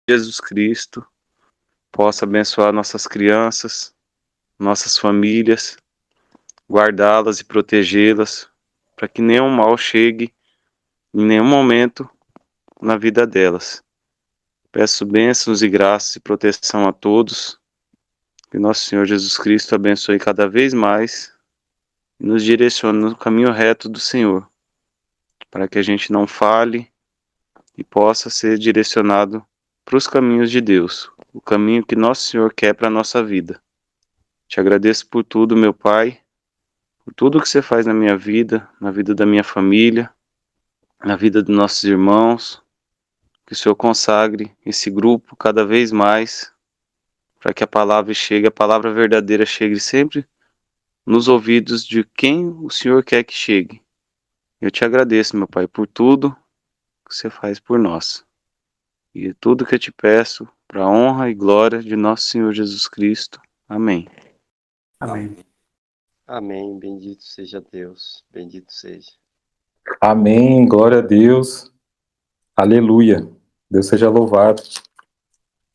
Jesus Cristo possa abençoar nossas crianças, nossas famílias, guardá-las e protegê-las, para que nenhum mal chegue em nenhum momento na vida delas. Peço bênçãos e graças e proteção a todos, que nosso Senhor Jesus Cristo abençoe cada vez mais e nos direcione no caminho reto do Senhor, para que a gente não fale e possa ser direcionado para os caminhos de Deus, o caminho que nosso Senhor quer para a nossa vida. Te agradeço por tudo, meu Pai, por tudo que você faz na minha vida, na vida da minha família, na vida dos nossos irmãos, que o Senhor consagre esse grupo cada vez mais, para que a palavra chegue, a palavra verdadeira chegue sempre nos ouvidos de quem o Senhor quer que chegue. Eu te agradeço, meu Pai, por tudo que você faz por nós. E tudo que eu te peço, para a honra e glória de nosso Senhor Jesus Cristo. Amém. Amém. Amém. Bendito seja Deus. Bendito seja. Amém. Glória a Deus. Aleluia. Deus seja louvado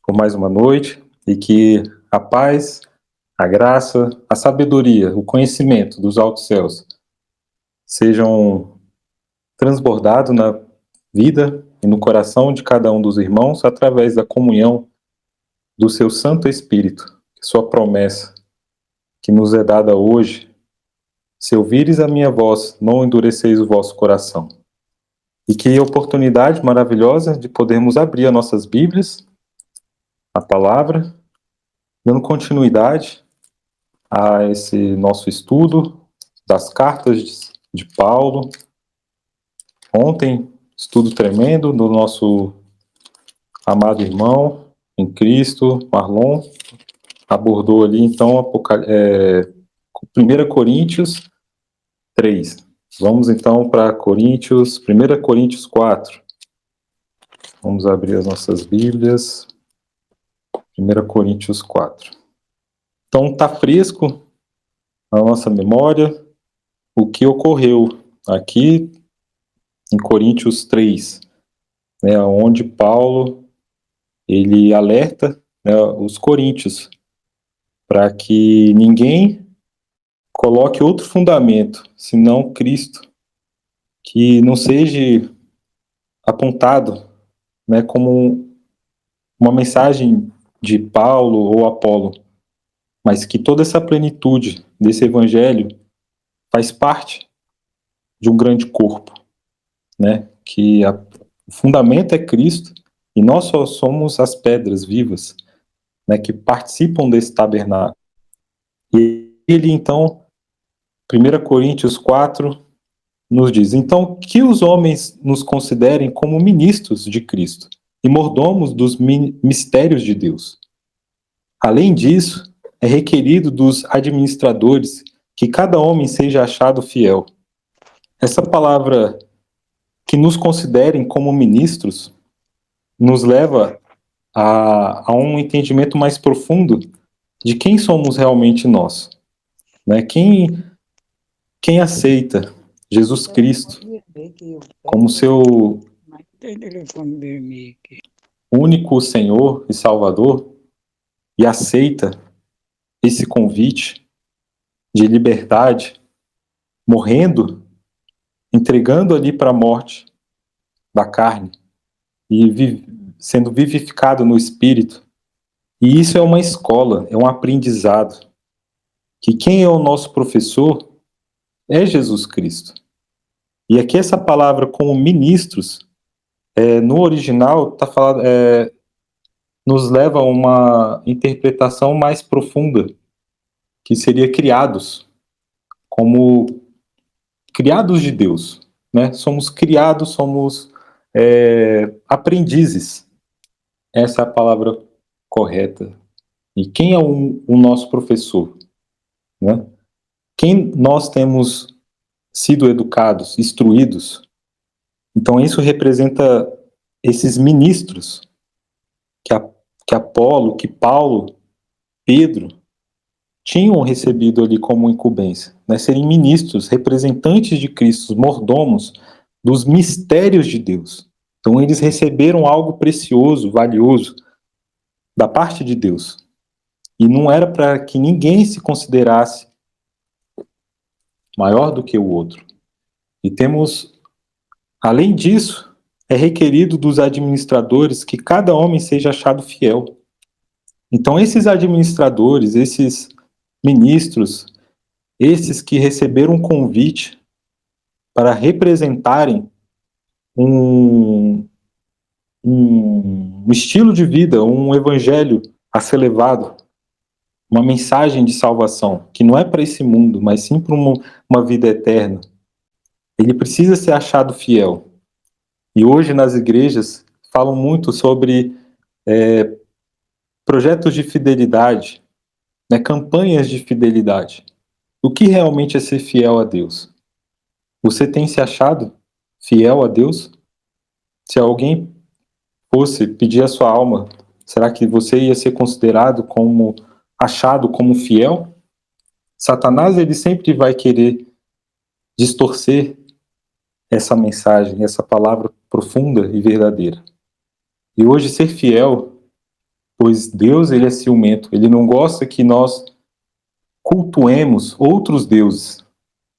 por mais uma noite e que a paz, a graça, a sabedoria, o conhecimento dos altos céus sejam transbordados na vida e no coração de cada um dos irmãos através da comunhão do seu Santo Espírito, sua promessa que nos é dada hoje. Se ouvires a minha voz, não endureceis o vosso coração. E que oportunidade maravilhosa de podermos abrir as nossas Bíblias, a palavra, dando continuidade a esse nosso estudo das cartas de Paulo. Ontem, estudo tremendo do nosso amado irmão em Cristo, Marlon, abordou ali então 1 Coríntios 3. Vamos então para 1 Coríntios 4. Vamos abrir as nossas Bíblias. 1 Coríntios 4. Então está fresco na nossa memória o que ocorreu aqui em Coríntios 3, né, onde Paulo ele alerta, né, os coríntios para que ninguém coloque outro fundamento senão Cristo, que não seja apontado, né, como uma mensagem de Paulo ou Apolo, mas que toda essa plenitude desse evangelho faz parte de um grande corpo, né, que o fundamento é Cristo e nós só somos as pedras vivas, né, que participam desse tabernáculo. E ele então, 1 Coríntios 4, nos diz: então, que os homens nos considerem como ministros de Cristo e mordomos dos mistérios de Deus. Além disso, é requerido dos administradores que cada homem seja achado fiel. Essa palavra, que nos considerem como ministros, nos leva a um entendimento mais profundo de quem somos realmente nós, né? Quem aceita Jesus Cristo como seu único Senhor e Salvador e aceita esse convite de liberdade, morrendo, entregando ali para a morte da carne e sendo vivificado no Espírito. E isso é uma escola, é um aprendizado, que quem é o nosso professor é Jesus Cristo. E aqui essa palavra como ministros, no original, tá falado, nos leva a uma interpretação mais profunda, que seria criados, como criados de Deus, né? Somos criados, somos aprendizes. Essa é a palavra correta. E quem é o nosso professor, né? Quem nós temos sido educados, instruídos. Então isso representa esses ministros que Apolo, que Paulo, Pedro tinham recebido ali como incumbência, né? Serem ministros, representantes de Cristo, mordomos dos mistérios de Deus. Então eles receberam algo precioso, valioso, da parte de Deus. E não era para que ninguém se considerasse maior do que o outro. E temos, além disso, é requerido dos administradores que cada homem seja achado fiel. Então esses administradores, esses ministros, esses que receberam um convite para representarem um estilo de vida, um evangelho a ser levado, uma mensagem de salvação, que não é para esse mundo, mas sim para uma vida eterna. Ele precisa ser achado fiel. E hoje nas igrejas falam muito sobre projetos de fidelidade, né, campanhas de fidelidade. O que realmente é ser fiel a Deus? Você tem se achado fiel a Deus? Se alguém fosse pedir a sua alma, será que você ia ser considerado como achado como fiel? Satanás, ele sempre vai querer distorcer essa mensagem, essa palavra profunda e verdadeira. E hoje ser fiel, pois Deus, ele é ciumento, ele não gosta que nós cultuemos outros deuses.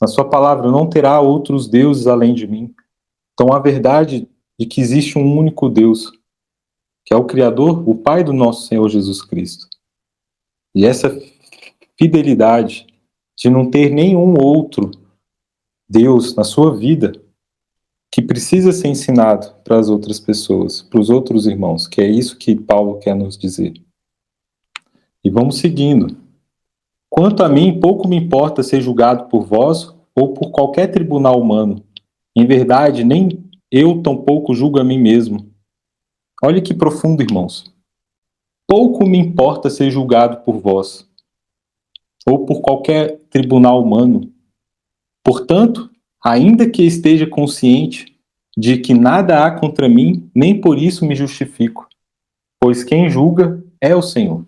Na sua palavra, não terá outros deuses além de mim. Então a verdade de que existe um único Deus, que é o Criador, o Pai do nosso Senhor Jesus Cristo. E essa fidelidade de não ter nenhum outro Deus na sua vida, que precisa ser ensinado para as outras pessoas, para os outros irmãos, que é isso que Paulo quer nos dizer. E vamos seguindo. Quanto a mim, pouco me importa ser julgado por vós ou por qualquer tribunal humano. Em verdade, nem eu tampouco julgo a mim mesmo. Olha que profundo, irmãos. Pouco me importa ser julgado por vós ou por qualquer tribunal humano. Portanto, ainda que esteja consciente de que nada há contra mim, nem por isso me justifico, pois quem julga é o Senhor.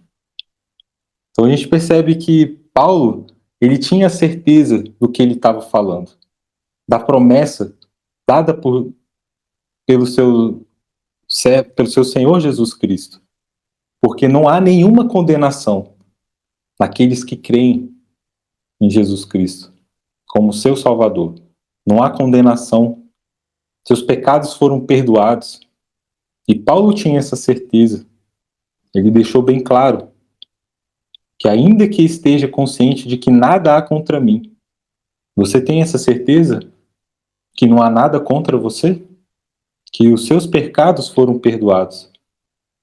Então a gente percebe que Paulo, ele tinha certeza do que ele estava falando, da promessa dada pelo seu Senhor Jesus Cristo, porque não há nenhuma condenação naqueles que creem em Jesus Cristo como seu Salvador. Não há condenação. Seus pecados foram perdoados. E Paulo tinha essa certeza. Ele deixou bem claro que ainda que esteja consciente de que nada há contra mim, você tem essa certeza que não há nada contra você? Que os seus pecados foram perdoados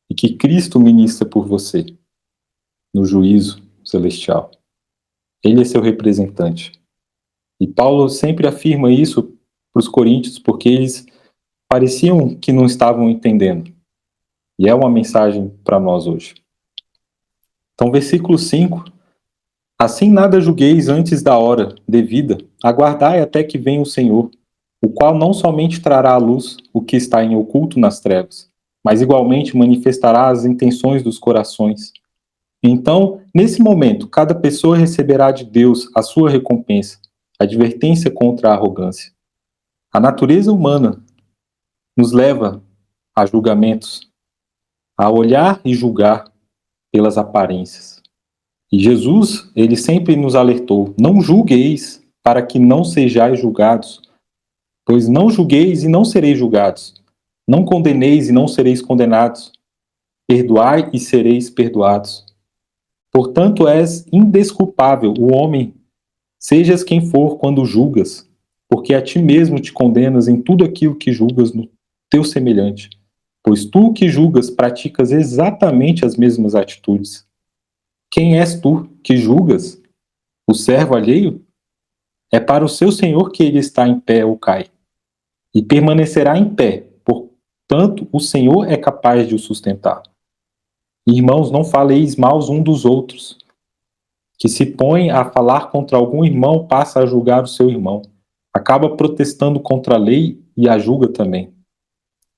e que Cristo ministra por você no juízo celestial. Ele é seu representante. E Paulo sempre afirma isso para os coríntios porque eles pareciam que não estavam entendendo. E é uma mensagem para nós hoje. Então, versículo 5. Assim nada julgueis antes da hora devida, aguardai até que venha o Senhor, o qual não somente trará à luz o que está em oculto nas trevas, mas igualmente manifestará as intenções dos corações. Então, nesse momento, cada pessoa receberá de Deus a sua recompensa, advertência contra a arrogância. A natureza humana nos leva a julgamentos, a olhar e julgar pelas aparências. E Jesus, ele sempre nos alertou: não julgueis para que não sejais julgados, pois não julgueis e não sereis julgados, não condeneis e não sereis condenados, perdoai e sereis perdoados. Portanto, és indesculpável o homem, sejas quem for, quando julgas, porque a ti mesmo te condenas em tudo aquilo que julgas no teu semelhante, pois tu que julgas praticas exatamente as mesmas atitudes. Quem és tu que julgas? O servo alheio? É para o seu senhor que ele está em pé ou cai, e permanecerá em pé, portanto o Senhor é capaz de o sustentar. Irmãos, não faleis maus um dos outros. Que se põe a falar contra algum irmão passa a julgar o seu irmão. Acaba protestando contra a lei e a julga também.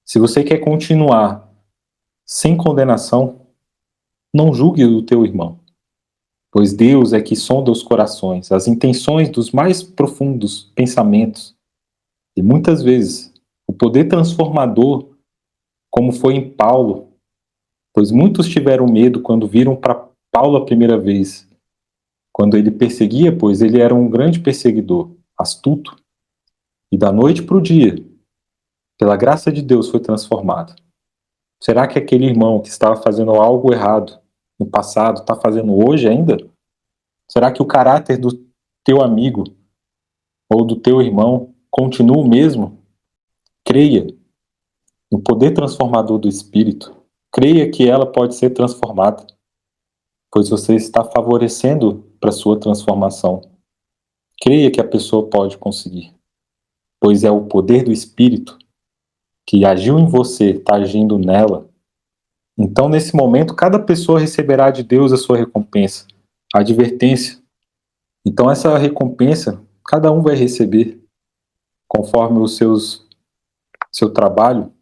Se você quer continuar sem condenação, não julgue o teu irmão, pois Deus é que sonda os corações, as intenções dos mais profundos pensamentos. E muitas vezes o poder transformador como foi em Paulo, pois muitos tiveram medo quando viram para Paulo a primeira vez, quando ele perseguia, pois ele era um grande perseguidor, astuto, e da noite para o dia, pela graça de Deus, foi transformado. Será que aquele irmão que estava fazendo algo errado no passado está fazendo hoje ainda? Será que o caráter do teu amigo ou do teu irmão continua o mesmo? Creia no poder transformador do Espírito. Creia que ela pode ser transformada, pois você está favorecendo para sua transformação. Creia que a pessoa pode conseguir, pois é o poder do Espírito que agiu em você, está agindo nela. Então, nesse momento, cada pessoa receberá de Deus a sua recompensa, a advertência. Então, essa recompensa, cada um vai receber conforme o seu trabalho.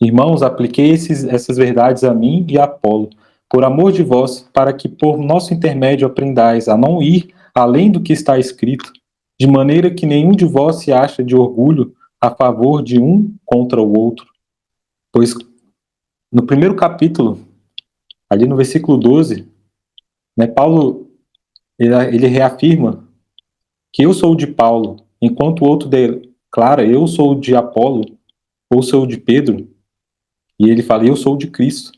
Irmãos, apliquei essas verdades a mim e a Apolo, por amor de vós, para que por nosso intermédio aprendais a não ir além do que está escrito, de maneira que nenhum de vós se acha de orgulho a favor de um contra o outro. Pois no primeiro capítulo, ali no versículo 12, né, Paulo ele reafirma que eu sou de Paulo, enquanto o outro declara eu sou de Apolo, ou sou de Pedro, e ele fala eu sou de Cristo.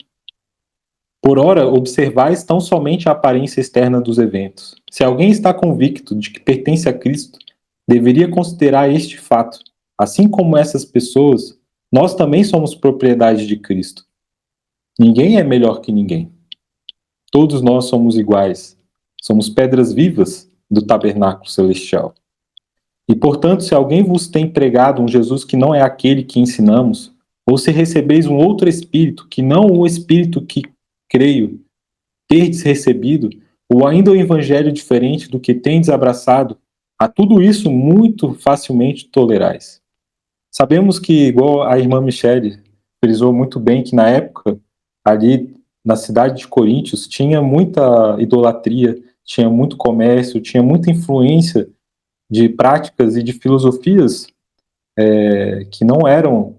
Por ora, observais tão somente a aparência externa dos eventos. Se alguém está convicto de que pertence a Cristo, deveria considerar este fato. Assim como essas pessoas, nós também somos propriedade de Cristo. Ninguém é melhor que ninguém. Todos nós somos iguais. Somos pedras vivas do tabernáculo celestial. E, portanto, se alguém vos tem pregado um Jesus que não é aquele que ensinamos, ou se recebeis um outro Espírito, que não o Espírito que creio terdes recebido, ou ainda o evangelho diferente do que tendes abraçado, a tudo isso muito facilmente tolerais. Sabemos que, igual a irmã Michele frisou muito bem, que na época, ali na cidade de Coríntios, tinha muita idolatria, tinha muito comércio, tinha muita influência de práticas e de filosofias que não eram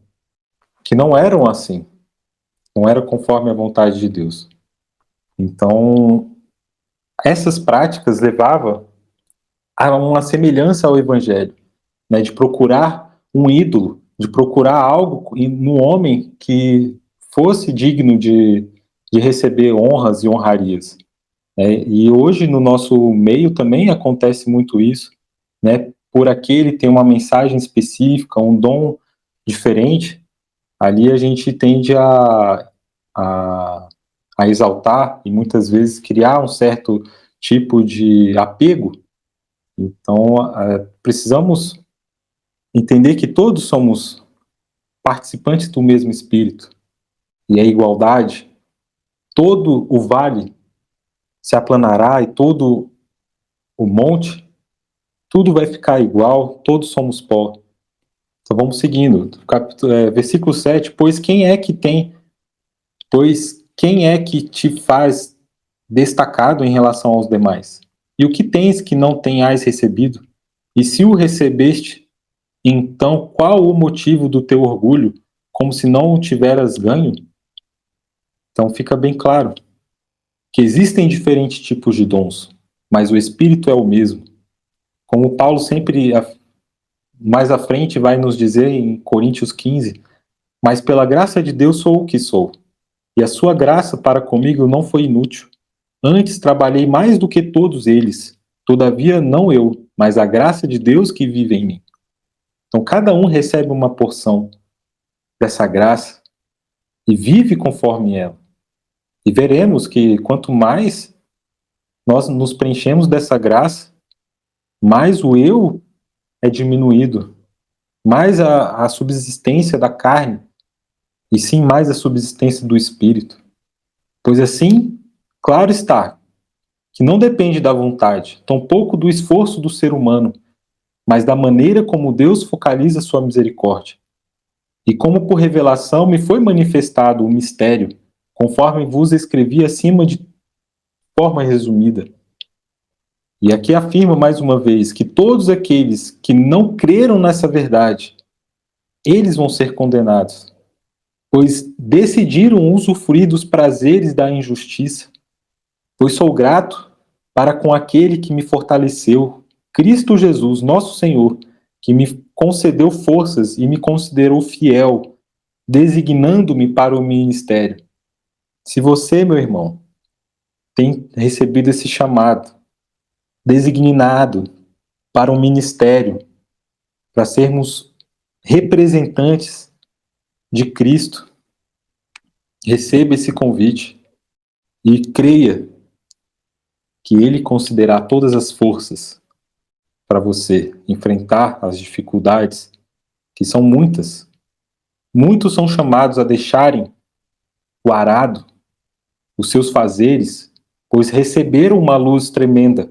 assim, não era conforme a vontade de Deus. Então, essas práticas levavam a uma semelhança ao Evangelho, né, de procurar um ídolo, de procurar algo no homem que fosse digno de receber honras e honrarias. E hoje, no nosso meio, também acontece muito isso, né, por aquele tem uma mensagem específica, um dom diferente, ali a gente tende a, a exaltar e muitas vezes criar um certo tipo de apego. Então, precisamos entender que todos somos participantes do mesmo Espírito e a igualdade, todo o vale se aplanará e todo o monte, tudo vai ficar igual, todos somos pó. Então vamos seguindo. Versículo 7, pois quem é que te faz destacado em relação aos demais? E o que tens que não tenhas recebido? E se o recebeste, então qual o motivo do teu orgulho, como se não o tiveras ganho? Então fica bem claro que existem diferentes tipos de dons, mas o Espírito é o mesmo. Como Paulo sempre mais à frente vai nos dizer em Coríntios 15, mas pela graça de Deus sou o que sou, e a sua graça para comigo não foi inútil. Antes trabalhei mais do que todos eles, todavia não eu, mas a graça de Deus que vive em mim. Então cada um recebe uma porção dessa graça e vive conforme ela. E veremos que quanto mais nós nos preenchemos dessa graça, mais o eu é diminuído, mais a subsistência da carne, e sim mais a subsistência do espírito. Pois assim, claro está, que não depende da vontade, tampouco do esforço do ser humano, mas da maneira como Deus focaliza sua misericórdia. E como por revelação me foi manifestado o mistério, conforme vos escrevi acima de forma resumida. E aqui afirma mais uma vez que todos aqueles que não creram nessa verdade, eles vão ser condenados. pois decidiram usufruir dos prazeres da injustiça, pois sou grato para com aquele que me fortaleceu, Cristo Jesus, nosso Senhor, que me concedeu forças e me considerou fiel, designando-me para o ministério. Se você, meu irmão, tem recebido esse chamado, designado para um ministério, para sermos representantes de Cristo, receba esse convite e creia que Ele concederá todas as forças para você enfrentar as dificuldades, que são muitas. Muitos são chamados a deixarem o arado, os seus fazeres, pois receberam uma luz tremenda,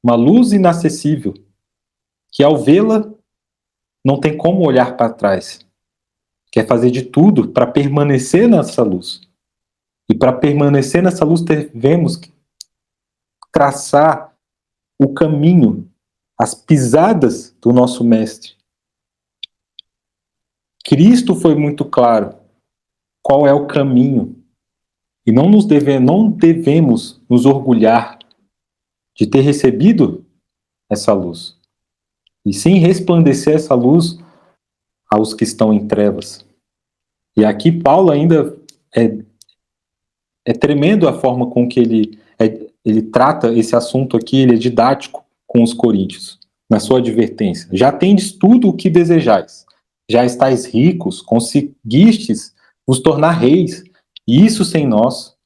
uma luz inacessível, que ao vê-la não tem como olhar para trás. Quer fazer de tudo para permanecer nessa luz. E para permanecer nessa luz devemos traçar o caminho, as pisadas do nosso Mestre. Cristo foi muito claro qual é o caminho. E não devemos nos orgulhar de ter recebido essa luz. E sim resplandecer essa luz aos que estão em trevas. E aqui Paulo ainda é tremendo a forma com que ele trata esse assunto aqui, ele é didático com os coríntios, na sua advertência. Já tendes tudo o que desejais, já estáis ricos, conseguistes vos tornar reis, e isso sem nós.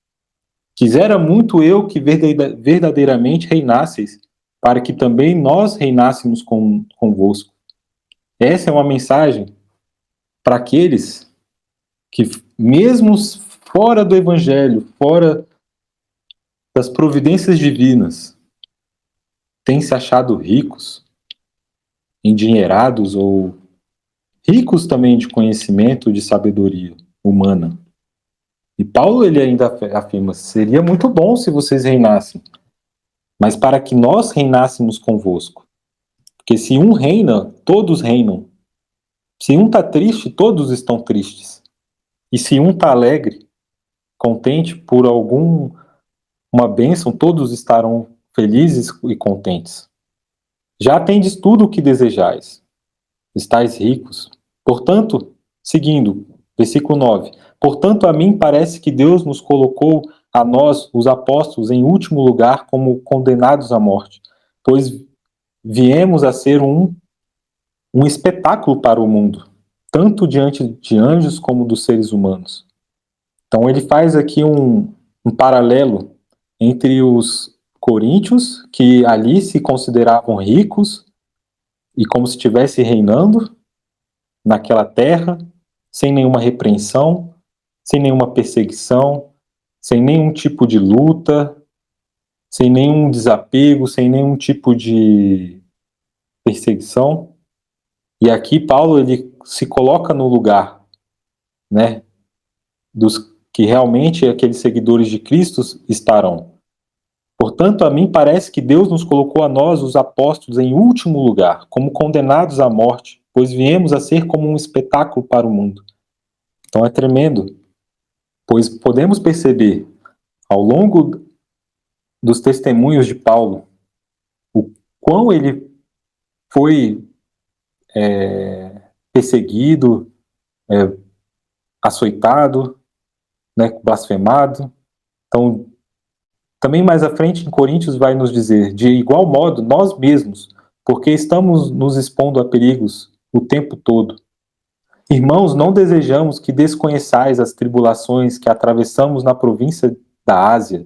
Quisera muito eu que verdadeiramente reinasseis, para que também nós reinássemos convosco. Essa é uma mensagem para aqueles que, mesmo fora do Evangelho, fora das providências divinas, têm se achado ricos, endinheirados ou ricos também de conhecimento, de sabedoria humana. E Paulo ele ainda afirma: seria muito bom se vocês reinassem, mas para que nós reinássemos convosco. Porque se um reina, todos reinam. Se um está triste, todos estão tristes. E se um está alegre, contente por uma bênção, todos estarão felizes e contentes. Já tendes tudo o que desejais. Estais ricos. Portanto, seguindo, versículo 9. Portanto, a mim parece que Deus nos colocou a nós, os apóstolos, em último lugar como condenados à morte, pois viemos a ser um espetáculo para o mundo, tanto diante de anjos como dos seres humanos. Então ele faz aqui um paralelo entre os coríntios, que ali se consideravam ricos e como se estivesse reinando naquela terra, sem nenhuma repreensão, sem nenhuma perseguição, sem nenhum tipo de luta, sem nenhum desapego, sem nenhum tipo de perseguição. E aqui Paulo ele se coloca no lugar, né, dos que realmente aqueles seguidores de Cristo estarão. Portanto, a mim parece que Deus nos colocou a nós, os apóstolos, em último lugar, como condenados à morte, pois viemos a ser como um espetáculo para o mundo. Então é tremendo, pois podemos perceber, ao longo dos testemunhos de Paulo, o quão ele foi perseguido, açoitado, né, blasfemado. Então, também mais à frente em Coríntios vai nos dizer, de igual modo, nós mesmos, porque estamos nos expondo a perigos o tempo todo. Irmãos, não desejamos que desconheçais as tribulações que atravessamos na província da Ásia,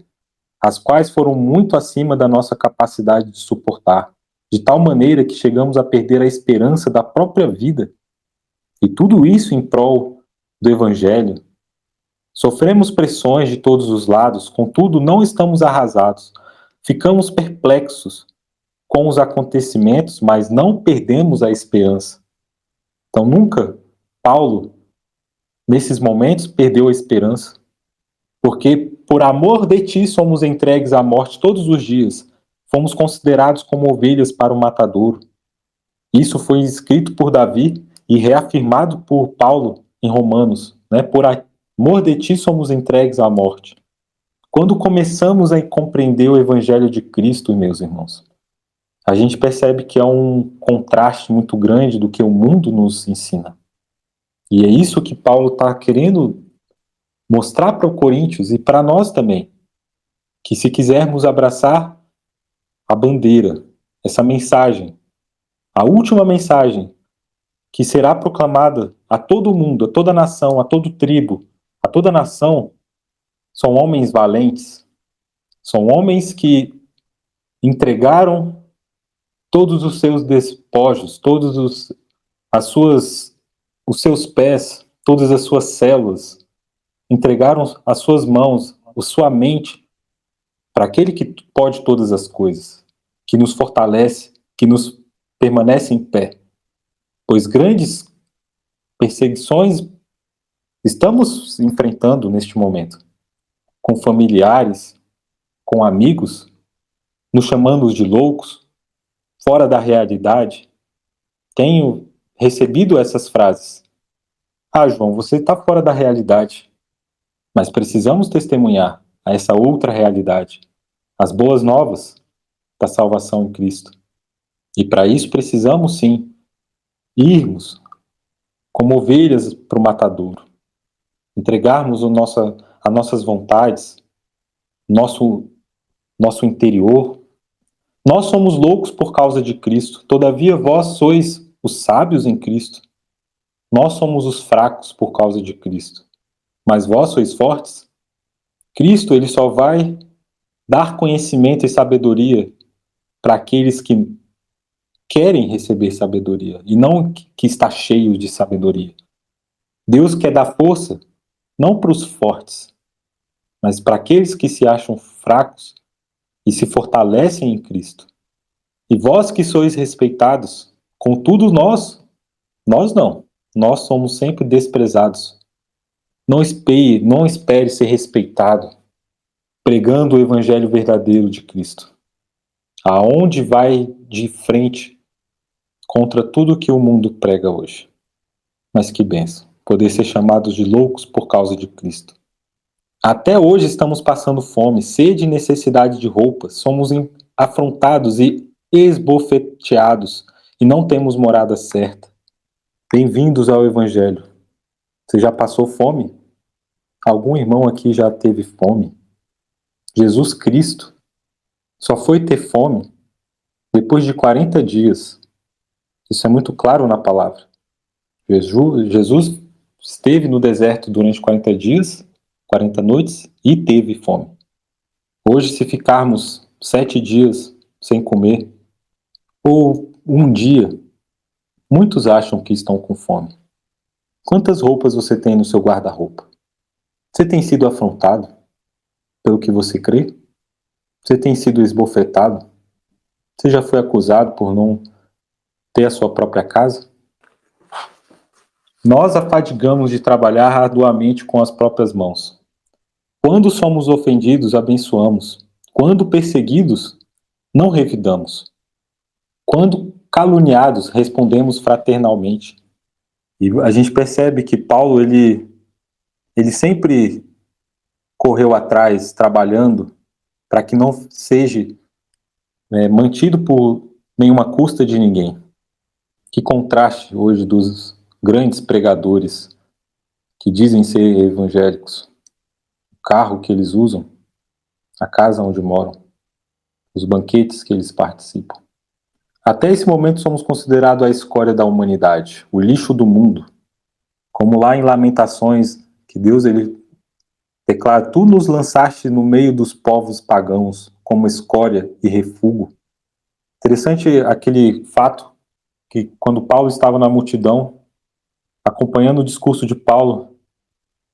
as quais foram muito acima da nossa capacidade de suportar, de tal maneira que chegamos a perder a esperança da própria vida. E tudo isso em prol do Evangelho. Sofremos pressões de todos os lados, contudo não estamos arrasados. Ficamos perplexos com os acontecimentos, mas não perdemos a esperança. Então nunca Paulo, nesses momentos, perdeu a esperança. Porque por amor de ti somos entregues à morte todos os dias. Fomos considerados como ovelhas para o matadouro. Isso foi escrito por Davi e reafirmado por Paulo em Romanos, né? Por amor de ti somos entregues à morte. Quando começamos a compreender o Evangelho de Cristo, meus irmãos, a gente percebe que há um contraste muito grande do que o mundo nos ensina. E é isso que Paulo está querendo mostrar para os coríntios e para nós também, que se quisermos abraçar a bandeira, essa mensagem, a última mensagem que será proclamada a todo mundo, a toda nação, a todo tribo, a toda nação, são homens valentes, são homens que entregaram todos os seus despojos, os seus pés, todas as suas células, entregaram as suas mãos, a sua mente para aquele que pode todas as coisas, que nos fortalece, que nos permanece em pé. Pois grandes perseguições estamos enfrentando neste momento, com familiares, com amigos, nos chamando de loucos, fora da realidade. Tenho recebido essas frases. Ah, João, você está fora da realidade, mas precisamos testemunhar a essa outra realidade, as boas novas da salvação em Cristo. E para isso precisamos sim irmos como ovelhas para o matadouro, entregarmos as nossas vontades, nosso interior. Nós somos loucos por causa de Cristo, todavia vós sois os sábios em Cristo. Nós somos os fracos por causa de Cristo, mas vós sois fortes. Cristo, ele só vai dar conhecimento e sabedoria para aqueles que querem receber sabedoria e não que está cheio de sabedoria. Deus quer dar força não para os fortes, mas para aqueles que se acham fracos e se fortalecem em Cristo. E vós que sois respeitados, contudo nós não. Nós somos sempre desprezados. Não espere ser respeitado pregando o evangelho verdadeiro de Cristo. Aonde vai de frente contra tudo que o mundo prega hoje. Mas que bênção, poder ser chamados de loucos por causa de Cristo. Até hoje estamos passando fome, sede e necessidade de roupas, somos afrontados e esbofeteados e não temos morada certa. Bem-vindos ao Evangelho. Você já passou fome? Algum irmão aqui já teve fome? Jesus Cristo só foi ter fome depois de 40 dias. Isso é muito claro na palavra. Jesus esteve no deserto durante 40 dias, 40 noites e teve fome. Hoje, se ficarmos 7 dias sem comer, ou um dia, muitos acham que estão com fome. Quantas roupas você tem no seu guarda-roupa? Você tem sido afrontado pelo que você crê? Você tem sido esbofetado? Você já foi acusado por não ter a sua própria casa? Nós afadigamos de trabalhar arduamente com as próprias mãos. Quando somos ofendidos, abençoamos. Quando perseguidos, não revidamos. Quando caluniados, respondemos fraternalmente. E a gente percebe que Paulo, ele sempre correu atrás, trabalhando, para que não seja mantido por nenhuma custa de ninguém. Que contraste hoje dos grandes pregadores que dizem ser evangélicos. O carro que eles usam, a casa onde moram, os banquetes que eles participam. Até esse momento somos considerados a escória da humanidade, o lixo do mundo. Como lá em Lamentações, que Deus ele declara: tu nos lançaste no meio dos povos pagãos, como escória e refúgio. Interessante aquele fato que quando Paulo estava na multidão, acompanhando o discurso de Paulo,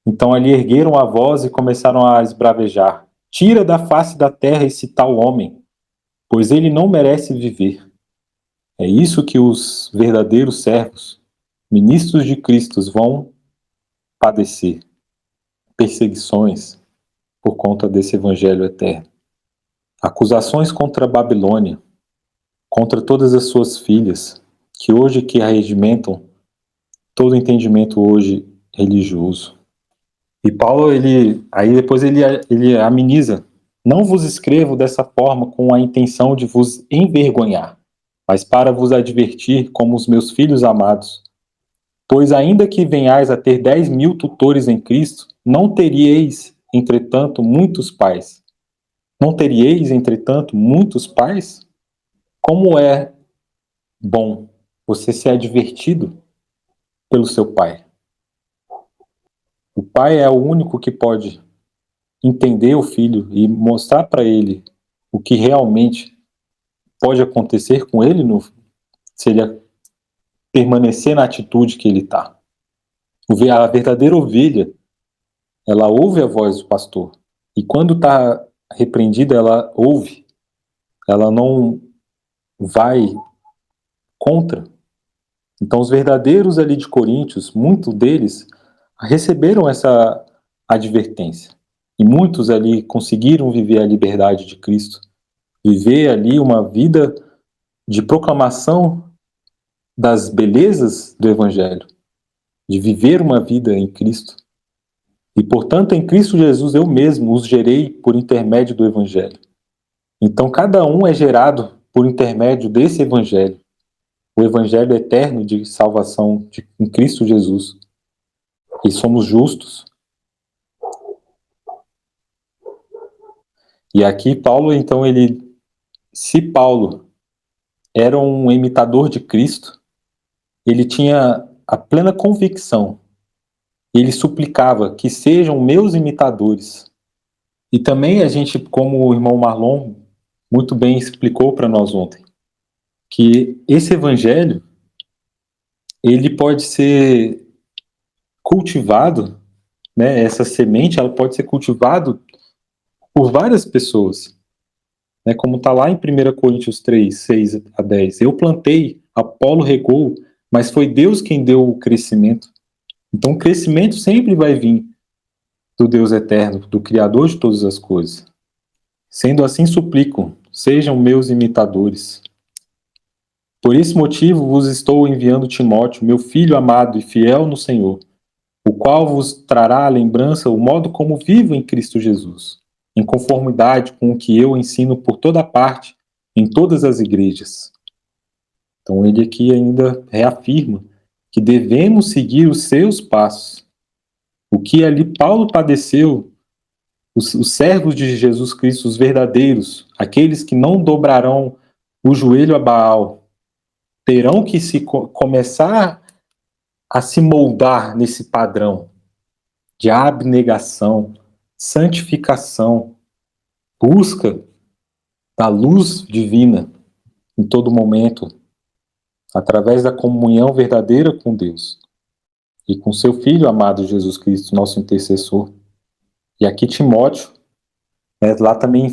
então ali ergueram a voz e começaram a esbravejar: tira da face da terra esse tal homem, pois ele não merece viver. É isso que os verdadeiros servos, ministros de Cristo, vão padecer. Perseguições por conta desse evangelho eterno. Acusações contra a Babilônia, contra todas as suas filhas, que hoje que arregimentam todo entendimento hoje religioso. E Paulo, aí depois ele ameniza: não vos escrevo dessa forma com a intenção de vos envergonhar, mas para vos advertir como os meus filhos amados. Pois ainda que venhais a ter 10.000 tutores em Cristo, não teríeis, entretanto, muitos pais. Não teríeis, entretanto, muitos pais? Como é bom você ser advertido pelo seu pai. O pai é o único que pode entender o filho e mostrar para ele o que realmente pode acontecer com ele se ele permanecer na atitude que ele está. A verdadeira ovelha, ela ouve a voz do pastor. E quando está repreendida, ela ouve. Ela não vai contra. Então, os verdadeiros ali de Coríntios, muitos deles receberam essa advertência. E muitos ali conseguiram viver a liberdade de Cristo, viver ali uma vida de proclamação das belezas do Evangelho, de viver uma vida em Cristo. E, portanto, em Cristo Jesus eu mesmo os gerei por intermédio do Evangelho. Então, cada um é gerado por intermédio desse Evangelho, o Evangelho eterno de salvação em Cristo Jesus. E somos justos. E aqui Paulo, então, se Paulo era um imitador de Cristo, ele tinha a plena convicção, ele suplicava que sejam meus imitadores. E também a gente, como o irmão Marlon muito bem explicou para nós ontem, que esse evangelho, ele pode ser cultivado, né, essa semente, ela pode ser cultivada por várias pessoas, né, como está lá em 1 Coríntios 3, 6 a 10. Eu plantei, Apolo regou, mas foi Deus quem deu o crescimento. Então o crescimento sempre vai vir do Deus eterno, do Criador de todas as coisas. Sendo assim, suplico, sejam meus imitadores. Por esse motivo vos estou enviando Timóteo, meu filho amado e fiel no Senhor, o qual vos trará à lembrança o modo como vivo em Cristo Jesus, em conformidade com o que eu ensino por toda parte, em todas as igrejas. Então ele aqui ainda reafirma que devemos seguir os seus passos. O que ali Paulo padeceu, os servos de Jesus Cristo, os verdadeiros, aqueles que não dobrarão o joelho a Baal, terão que começar a se moldar nesse padrão de abnegação, santificação, busca da luz divina em todo momento, através da comunhão verdadeira com Deus e com seu Filho amado Jesus Cristo, nosso intercessor. E aqui Timóteo, lá também em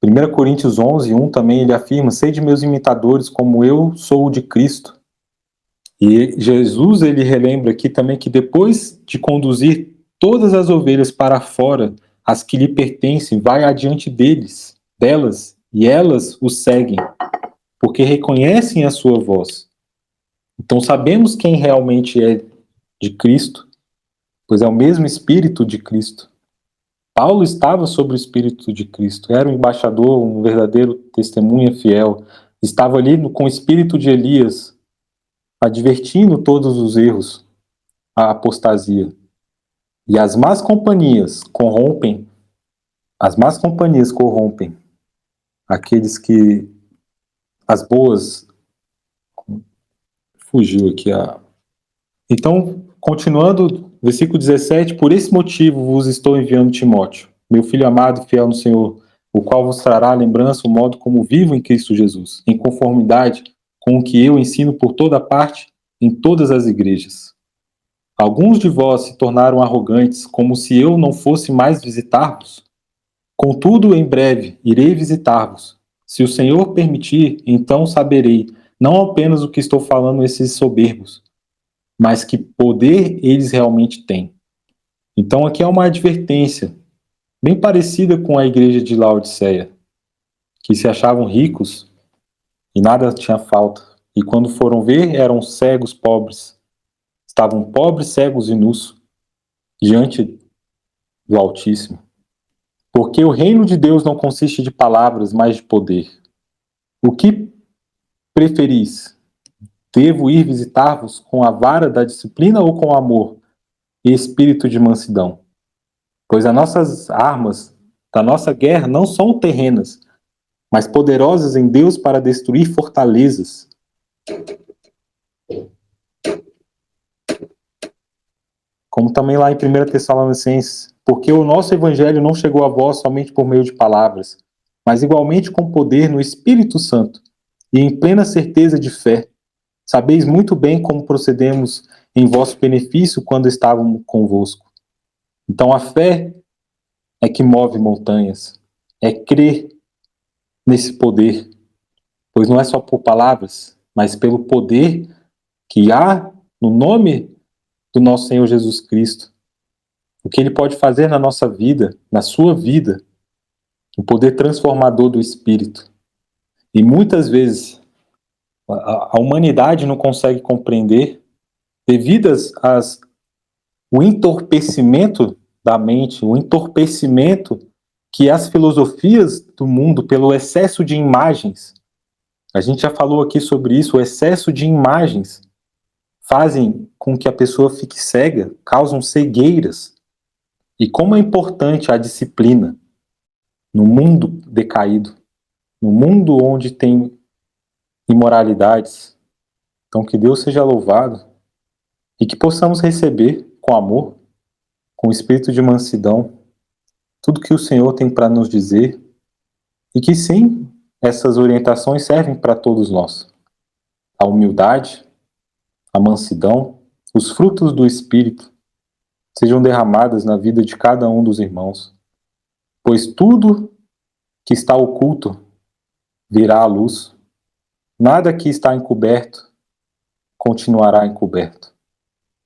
1 Coríntios 11, 1 também ele afirma: sede meus imitadores como eu sou o de Cristo. E Jesus, ele relembra aqui também que depois de conduzir todas as ovelhas para fora, as que lhe pertencem, vai adiante delas, e elas o seguem, porque reconhecem a sua voz. Então sabemos quem realmente é de Cristo, pois é o mesmo Espírito de Cristo. Paulo estava sob o Espírito de Cristo, era um embaixador, um verdadeiro testemunha fiel, estava ali com o Espírito de Elias, advertindo todos os erros, a apostasia. E as más companhias corrompem aqueles que as boas fugiu aqui a. Então, continuando, versículo 17: por esse motivo vos estou enviando Timóteo, meu filho amado e fiel no Senhor, o qual vos trará à lembrança o modo como vivo em Cristo Jesus, em conformidade com o que eu ensino por toda parte em todas as igrejas. Alguns de vós se tornaram arrogantes, como se eu não fosse mais visitar-vos. Contudo, em breve irei visitar-vos. Se o Senhor permitir, então saberei, não apenas o que estou falando esses soberbos, mas que poder eles realmente têm. Então aqui é uma advertência, bem parecida com a igreja de Laodiceia, que se achavam ricos e nada tinha falta. E quando foram ver, eram cegos pobres. Estavam pobres, cegos e nus. diante do Altíssimo. Porque o reino de Deus não consiste de palavras, mas de poder. O que preferis? Devo ir visitar-vos com a vara da disciplina ou com amor e espírito de mansidão? Pois as nossas armas da nossa guerra não são terrenas, mas poderosas em Deus para destruir fortalezas. Como também lá em 1 Tessalonicenses, porque o nosso evangelho não chegou a vós somente por meio de palavras, mas igualmente com poder no Espírito Santo e em plena certeza de fé. Sabeis muito bem como procedemos em vosso benefício quando estávamos convosco. Então a fé é que move montanhas, é crer nesse poder, pois não é só por palavras, mas pelo poder que há no nome do nosso Senhor Jesus Cristo. O que Ele pode fazer na nossa vida, na sua vida, o poder transformador do Espírito. E muitas vezes a humanidade não consegue compreender, devidas o entorpecimento da mente, o entorpecimento que as filosofias do mundo, pelo excesso de imagens, a gente já falou aqui sobre isso, o excesso de imagens fazem com que a pessoa fique cega, causam cegueiras. E como é importante a disciplina no mundo decaído, no mundo onde tem imoralidades. Então que Deus seja louvado e que possamos receber com amor, com espírito de mansidão, tudo que o Senhor tem para nos dizer e que sim, essas orientações servem para todos nós. A humildade, a mansidão, os frutos do Espírito sejam derramadas na vida de cada um dos irmãos, pois tudo que está oculto virá à luz, nada que está encoberto continuará encoberto.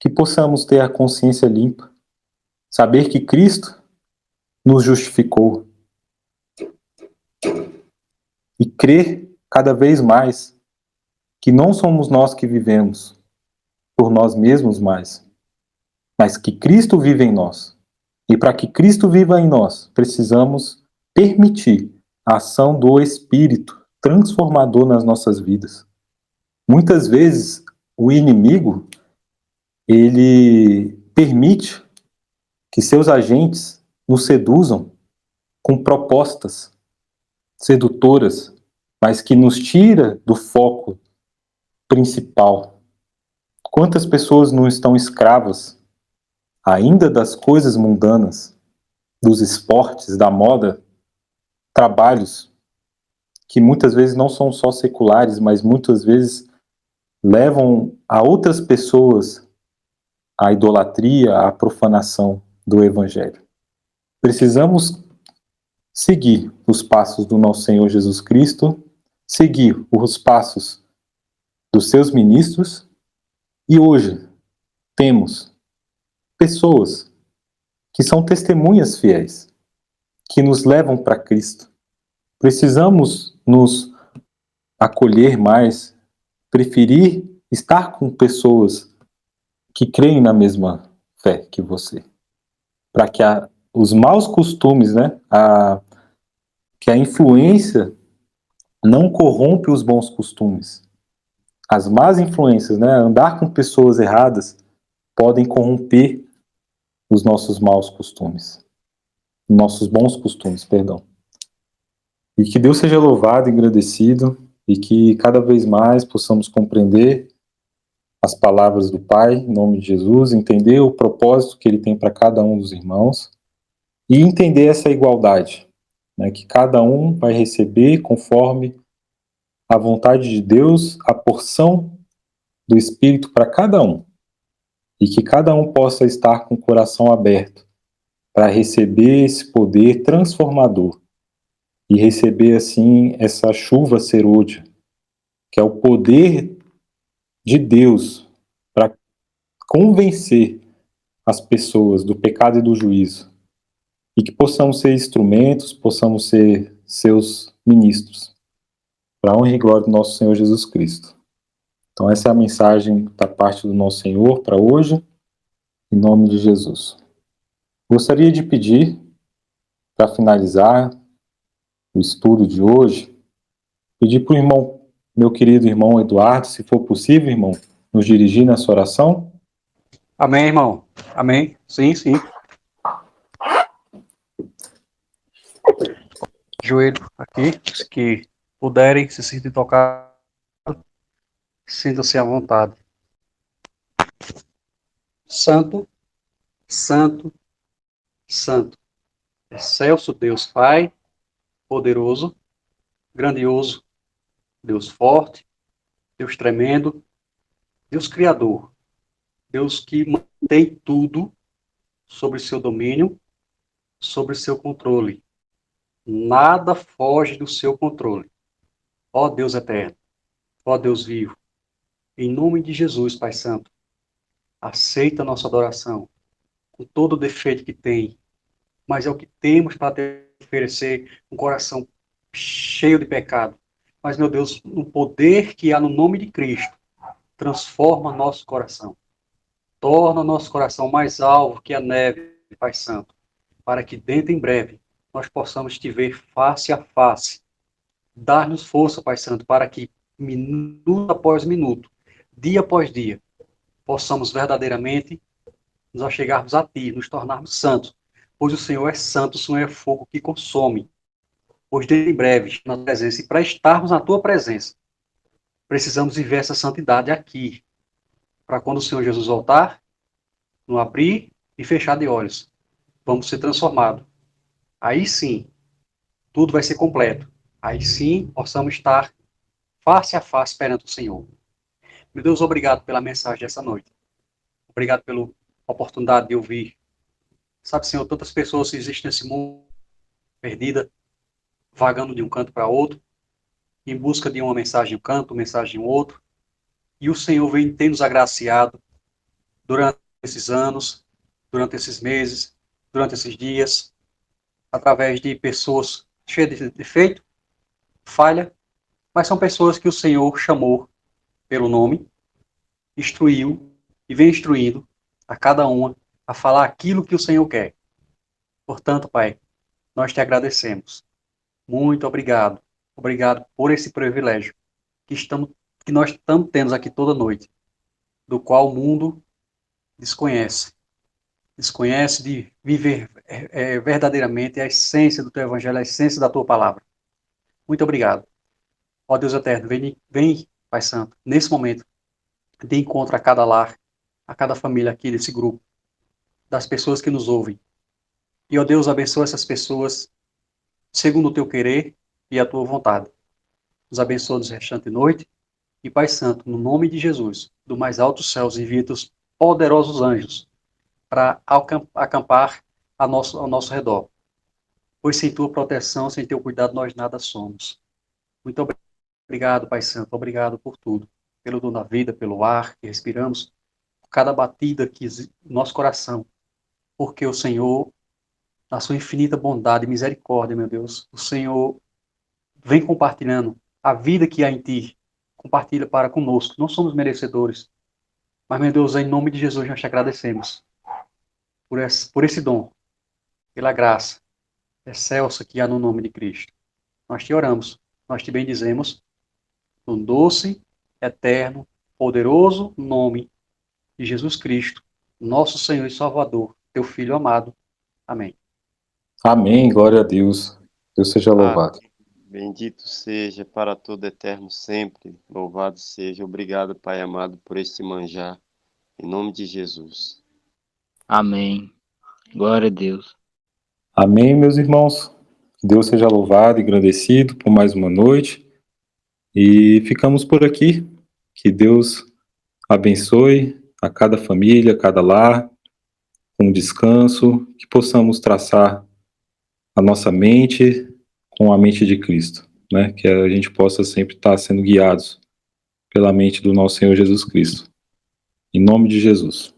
Que possamos ter a consciência limpa, saber que Cristo nos justificou e crer cada vez mais que não somos nós que vivemos por nós mesmos mais, mas que Cristo vive em nós. E para que Cristo viva em nós, precisamos permitir a ação do Espírito transformador nas nossas vidas. Muitas vezes o inimigo, ele permite que seus agentes nos seduzam com propostas sedutoras, mas que nos tira do foco principal. Quantas pessoas não estão escravas ainda das coisas mundanas, dos esportes, da moda, trabalhos que muitas vezes não são só seculares, mas muitas vezes levam a outras pessoas à idolatria, à profanação do Evangelho. Precisamos seguir os passos do nosso Senhor Jesus Cristo, seguir os passos dos seus ministros, e hoje temos pessoas que são testemunhas fiéis, que nos levam para Cristo. Precisamos nos acolher mais, preferir estar com pessoas que creem na mesma fé que você, para que os maus costumes, que a influência não corrompe os bons costumes. As más influências, andar com pessoas erradas, podem corromper os nossos maus costumes. Nossos bons costumes, perdão. E que Deus seja louvado e agradecido, e que cada vez mais possamos compreender as palavras do Pai, em nome de Jesus, entender o propósito que Ele tem para cada um dos irmãos, e entender essa igualdade, que cada um vai receber conforme a vontade de Deus, a porção do Espírito para cada um, e que cada um possa estar com o coração aberto para receber esse poder transformador e receber assim essa chuva serôdia, que é o poder de Deus para convencer as pessoas do pecado e do juízo, e que possamos ser instrumentos, possamos ser seus ministros, para a honra e glória do nosso Senhor Jesus Cristo. Então essa é a mensagem da parte do nosso Senhor para hoje, em nome de Jesus. Gostaria de pedir, para finalizar o estudo de hoje, pedir para o irmão, meu querido irmão Eduardo, se for possível, irmão, nos dirigir nessa oração. Amém, irmão. Amém. Sim, sim. Joelho aqui, os que puderem se sentir tocados, sintam-se à vontade. Santo, santo, santo. Excelso Deus Pai, poderoso, grandioso, Deus forte, Deus tremendo, Deus criador, Deus que mantém tudo sobre seu domínio, sobre seu controle. Nada foge do seu controle. Ó Deus eterno, ó Deus vivo, em nome de Jesus, Pai Santo, aceita a nossa adoração, com todo o defeito que tem, mas é o que temos para te oferecer, um coração cheio de pecado. Mas, meu Deus, no poder que há no nome de Cristo, transforma nosso coração. Torna nosso coração mais alvo que a neve, Pai Santo, para que dentro em breve nós possamos te ver face a face. Dar-nos força, Pai Santo, para que minuto após minuto, dia após dia, possamos verdadeiramente nos achegarmos a Ti, nos tornarmos santos, pois o Senhor é santo, o Senhor é fogo que consome. Pois dentro em breve, na tua presença, e para estarmos na Tua presença, precisamos viver essa santidade aqui, para quando o Senhor Jesus voltar, no abrir e fechar de olhos, vamos ser transformados. Aí sim, tudo vai ser completo. Aí sim, possamos estar face a face perante o Senhor. Meu Deus, obrigado pela mensagem dessa noite. Obrigado pela oportunidade de ouvir. Sabe, Senhor, tantas pessoas existem nesse mundo, perdida, vagando de um canto para outro, em busca de uma mensagem em um canto, uma mensagem em outro. E o Senhor vem ter nos agraciado durante esses anos, durante esses meses, durante esses dias, através de pessoas cheias de defeito, falha, mas são pessoas que o Senhor chamou pelo nome, instruiu e vem instruindo a cada uma a falar aquilo que o Senhor quer. Portanto, Pai, nós te agradecemos. Muito obrigado. Obrigado por esse privilégio que nós estamos tendo aqui toda noite, do qual o mundo desconhece. Desconhece de viver verdadeiramente a essência do teu evangelho, a essência da tua palavra. Muito obrigado. Ó Deus eterno, vem, Pai Santo, nesse momento, de encontro a cada lar, a cada família aqui desse grupo, das pessoas que nos ouvem. E, ó Deus, abençoa essas pessoas segundo o teu querer e a tua vontade. Nos abençoa nos restantes noite. E, Pai Santo, no nome de Jesus, do mais altos céus, envia teus poderosos anjos para acampar ao nosso redor. Pois sem tua proteção, sem teu cuidado, nós nada somos. Muito obrigado, Pai Santo. Obrigado por tudo. Pelo dom da vida, pelo ar que respiramos, por cada batida que no nosso coração. Porque o Senhor, na sua infinita bondade e misericórdia, meu Deus, o Senhor vem compartilhando a vida que há em Ti. Compartilha para conosco. Não somos merecedores. Mas, meu Deus, em nome de Jesus, nós te agradecemos por esse dom, pela graça excelsa que há no nome de Cristo. Nós te oramos, nós te bendizemos, no doce, eterno, poderoso nome de Jesus Cristo, nosso Senhor e Salvador, teu Filho amado. Amém. Amém, glória a Deus. Deus seja louvado. Bendito seja para todo eterno sempre. Louvado seja. Obrigado, Pai amado, por este manjar. Em nome de Jesus. Amém. Glória a Deus. Amém, meus irmãos. Que Deus seja louvado e engrandecido por mais uma noite. E ficamos por aqui. Que Deus abençoe a cada família, a cada lar, com descanso, que possamos traçar a nossa mente com a mente de Cristo, né? Que a gente possa sempre estar sendo guiados pela mente do nosso Senhor Jesus Cristo. Em nome de Jesus.